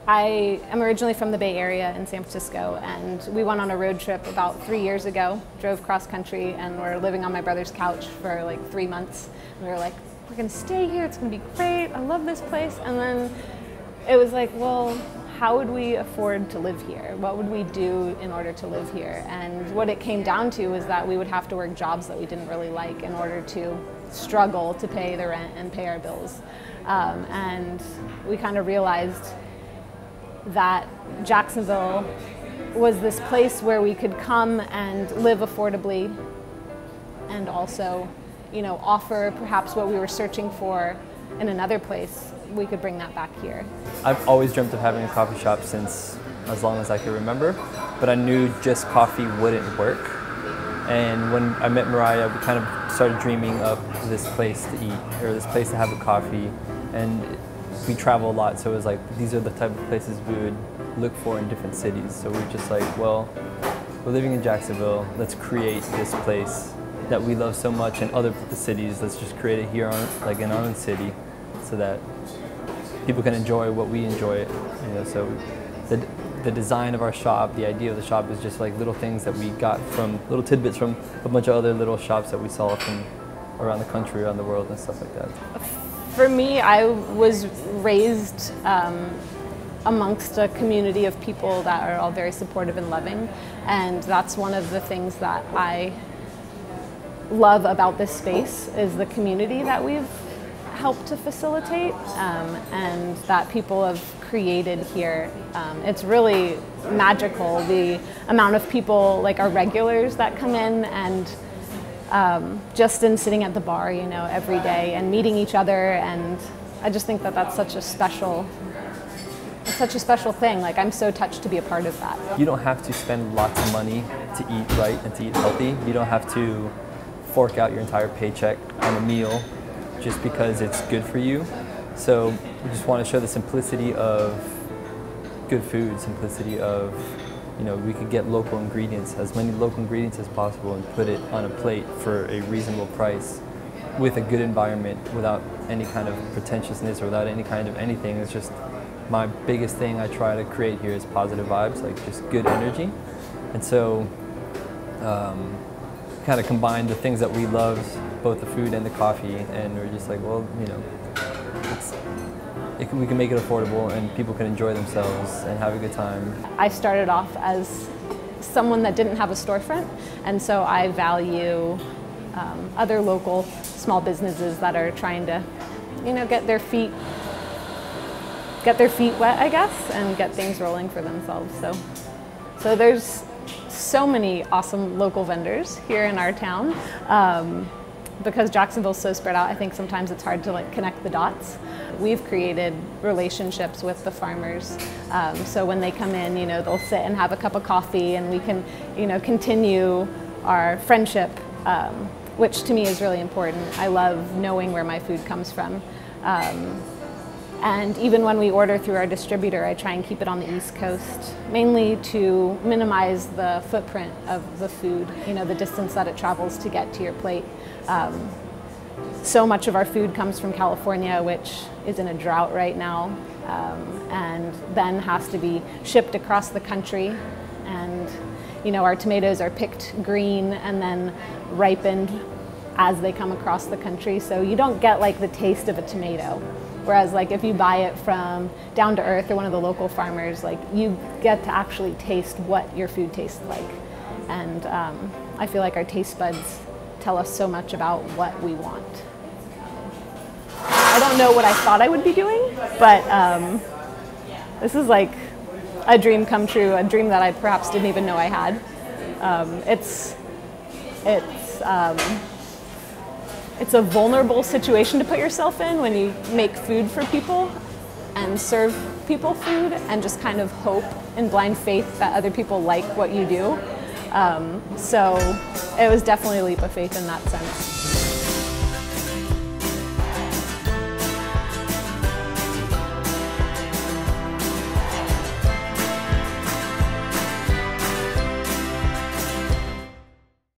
I am originally from the Bay Area in San Francisco, and we went on a road trip about 3 years ago, drove cross country, and we're living on my brother's couch for like 3 months. We were like, we're gonna stay here, it's gonna be great, I love this place. And then it was like, well, how would we afford to live here? What would we do in order to live here? And what it came down to was that we would have to work jobs that we didn't really like in order to struggle to pay the rent and pay our bills. And we kind of realized that Jacksonville was this place where we could come and live affordably and also, you know, offer perhaps what we were searching for in another place. We could bring that back here. I've always dreamt of having a coffee shop since as long as I could remember, but I knew just coffee wouldn't work. And when I met Mariah, we kind of started dreaming of this place to eat, or this place to have a coffee. And we travel a lot, so it was like, these are the type of places we would look for in different cities. So we're just like, well, we're living in Jacksonville, let's create this place that we love so much in other cities. Let's just create it here in our own city, so that people can enjoy what we enjoy. You know, so the design of our shop, the idea of the shop is just like little things that we got from, little tidbits from a bunch of other little shops that we saw from around the country, around the world, and stuff like that. For me, I was raised amongst a community of people that are all very supportive and loving, and that's one of the things that I love about this space is the community that we've helped to facilitate and that people have created here. It's really magical, the amount of people, like our regulars that come in, and just in sitting at the bar, you know, every day and meeting each other. And I just think that that's such a special thing. Like, I'm so touched to be a part of that. You don't have to spend lots of money to eat right and to eat healthy. You don't have to fork out your entire paycheck on a meal just because it's good for you. So we just want to show the simplicity of good food, simplicity of, you know, we could get local ingredients, as many local ingredients as possible, and put it on a plate for a reasonable price with a good environment, without any kind of pretentiousness or without any kind of anything. It's just my biggest thing I try to create here is positive vibes, like just good energy. And so kind of combine the things that we love, both the food and the coffee, and we're just like, well, you know, we can make it affordable and people can enjoy themselves and have a good time. I started off as someone that didn't have a storefront, and so I value other local small businesses that are trying to, you know, get their feet wet, I guess, and get things rolling for themselves. So there's so many awesome local vendors here in our town. Because Jacksonville's so spread out, I think sometimes it's hard to like connect the dots. We've created relationships with the farmers, so when they come in, you know, they'll sit and have a cup of coffee, and we can, you know, continue our friendship, which to me is really important. I love knowing where my food comes from. And even when we order through our distributor, I try and keep it on the East Coast, mainly to minimize the footprint of the food, you know, the distance that it travels to get to your plate. So much of our food comes from California, which is in a drought right now, and then has to be shipped across the country. And, you know, our tomatoes are picked green and then ripened as they come across the country, so you don't get like the taste of a tomato. Whereas like if you buy it from Down to Earth or one of the local farmers, like you get to actually taste what your food tastes like. And I feel like our taste buds tell us so much about what we want. I don't know what I thought I would be doing, but this is like a dream come true, a dream that I perhaps didn't even know I had. It's a vulnerable situation to put yourself in when you make food for people and serve people food and just kind of hope in blind faith that other people like what you do. So it was definitely a leap of faith in that sense.